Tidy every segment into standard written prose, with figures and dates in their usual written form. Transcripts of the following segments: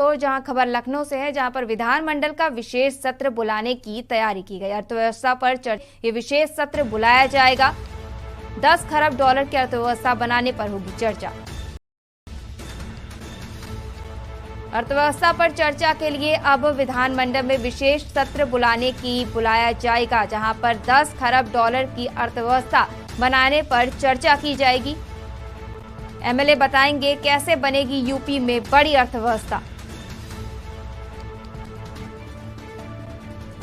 तो जहां खबर लखनऊ से है, जहां पर विधानमंडल का विशेष सत्र बुलाने की तैयारी की गई। अर्थव्यवस्था पर ये विशेष सत्र बुलाया जाएगा। 10 खरब डॉलर की अर्थव्यवस्था बनाने पर होगी चर्चा। अर्थव्यवस्था पर चर्चा के लिए अब विधानमंडल में विशेष सत्र बुलाया जाएगा, जहां पर 10 खरब डॉलर की अर्थव्यवस्था बनाने पर चर्चा की जाएगी। एमएलए बताएंगे कैसे बनेगी यूपी में बड़ी अर्थव्यवस्था।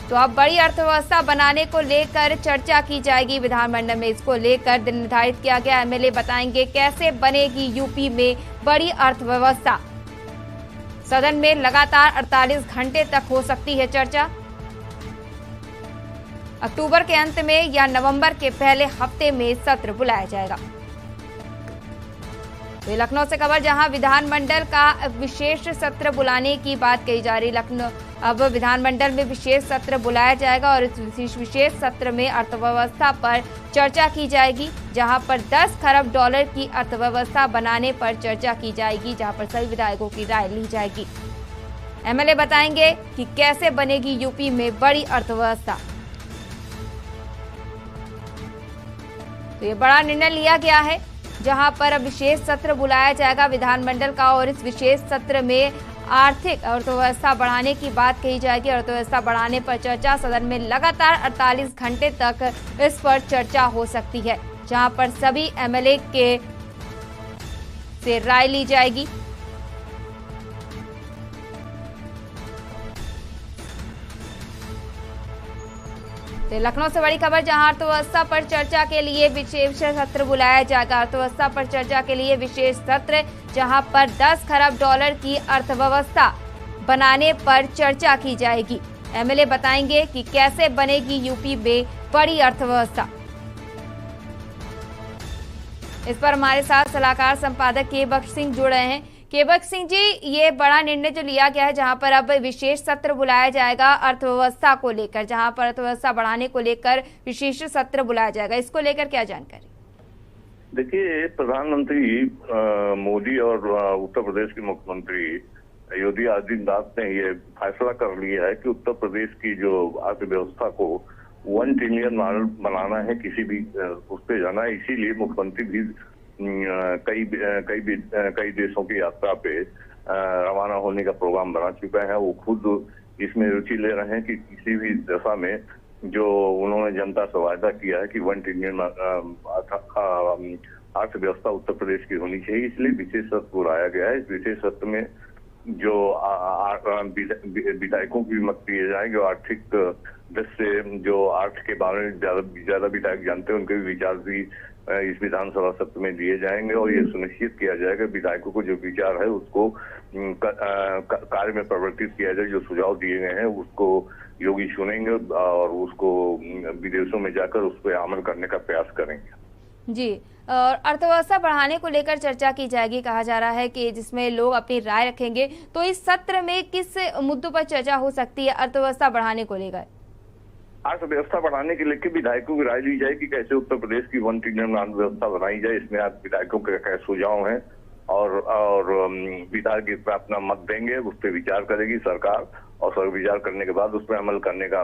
तो अब बड़ी अर्थव्यवस्था बनाने को लेकर चर्चा की जाएगी विधानमंडल में। इसको लेकर दिन निर्धारित किया गया। एमएलए बताएंगे कैसे बनेगी यूपी में बड़ी अर्थव्यवस्था। सदन में लगातार 48 घंटे तक हो सकती है चर्चा। अक्टूबर के अंत में या नवंबर के पहले हफ्ते में सत्र बुलाया जाएगा। तो लखनऊ से खबर, जहां विधानमंडल का विशेष सत्र बुलाने की बात कही जा रही। लखनऊ अब विधानमंडल में विशेष सत्र बुलाया जाएगा और इस विशेष सत्र में अर्थव्यवस्था पर चर्चा की जाएगी, जहां पर 10 खरब डॉलर की अर्थव्यवस्था बनाने पर चर्चा की जाएगी, जहां पर सभी विधायकों की राय ली जाएगी। एमएलए बताएंगे कि कैसे बनेगी यूपी में बड़ी अर्थव्यवस्था। तो ये बड़ा निर्णय लिया गया है, जहां पर अब विशेष सत्र बुलाया जाएगा विधानमंडल का और इस विशेष सत्र में आर्थिक अर्थव्यवस्था बढ़ाने की बात कही जाएगी। अर्थव्यवस्था बढ़ाने पर चर्चा। सदन में लगातार 48 घंटे तक इस पर चर्चा हो सकती है, जहां पर सभी एमएलए से राय ली जाएगी। तो लखनऊ से बड़ी खबर, जहां अर्थव्यवस्था पर चर्चा के लिए विशेष सत्र बुलाया जाएगा। अर्थव्यवस्था पर चर्चा के लिए विशेष सत्र, जहां पर 10 खरब डॉलर की अर्थव्यवस्था बनाने पर चर्चा की जाएगी। एमएलए बताएंगे कि कैसे बनेगी यूपी में बड़ी अर्थव्यवस्था। इस पर हमारे साथ सलाहकार संपादक के बख्श सिंह जुड़ रहे हैं। के बख्श सिंह जी, ये बड़ा निर्णय जो लिया गया है, जहां पर अब विशेष सत्र बुलाया जाएगा अर्थव्यवस्था को लेकर, जहां पर अर्थव्यवस्था बढ़ाने को लेकर विशेष सत्र बुलाया जाएगा, इसको लेकर क्या जानकारी? देखिए, प्रधानमंत्री मोदी और उत्तर प्रदेश के मुख्यमंत्री योगी आदित्यनाथ ने ये फैसला कर लिया है कि उत्तर प्रदेश की जो अर्थव्यवस्था को 1 ट्रिलियन बनाना है, किसी भी उस पर जाना है। इसीलिए मुख्यमंत्री भी कई देशों की यात्रा पे रवाना होने का प्रोग्राम बना चुका है। वो खुद इसमें रुचि ले रहे हैं कि किसी भी दशा में जो उन्होंने जनता से वायदा किया है कि 1 ट्रिलियन अर्थव्यवस्था उत्तर प्रदेश की होनी चाहिए, इसलिए विशेष सत्र बुलाया गया है। इस विशेष सत्र में जो विधायकों की मत दिए जाएंगे, आर्थिक दृष्टि से जो अर्थ के बारे में ज्यादा विधायक जानते हैं, उनके भी विचार भी इस विधानसभा सत्र में दिए जाएंगे और ये सुनिश्चित किया जाएगा विधायकों को जो विचार है उसको कार्य में परिवर्तित किया जाए। जो सुझाव दिए गए हैं उसको योगी सुनेंगे और उसको विदेशों में जाकर उस पर अमल करने का प्रयास करेंगे। जी, और अर्थव्यवस्था बढ़ाने को लेकर चर्चा की जाएगी, कहा जा रहा है कि जिसमें लोग अपनी राय रखेंगे। तो इस सत्र में किस मुद्दों पर चर्चा हो सकती है अर्थव्यवस्था बढ़ाने को लेकर? अर्थव्यवस्था बढ़ाने के लेकर विधायकों की राय ली जाएगी, कैसे उत्तर प्रदेश की 1 ट्रिलियन अर्थव्यवस्था बनाई जाए। इसमें आप विधायकों के क्या सुझाव हैं और विधायक अपना मत देंगे, उस पर विचार करेगी सरकार और सर विचार करने के बाद उस पर अमल करने का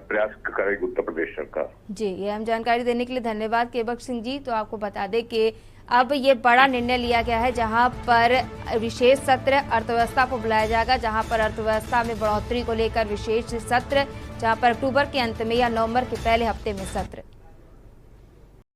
प्रयास करेगी उत्तर प्रदेश सरकार। जी, ये हम जानकारी देने के लिए धन्यवाद के बख्श सिंह जी। तो आपको बता दें कि अब ये बड़ा निर्णय लिया गया है, जहां पर विशेष सत्र अर्थव्यवस्था को बुलाया जाएगा, जहां पर अर्थव्यवस्था में बढ़ोतरी को लेकर विशेष सत्र, जहां पर अक्टूबर के अंत में या नवंबर के पहले हफ्ते में सत्र।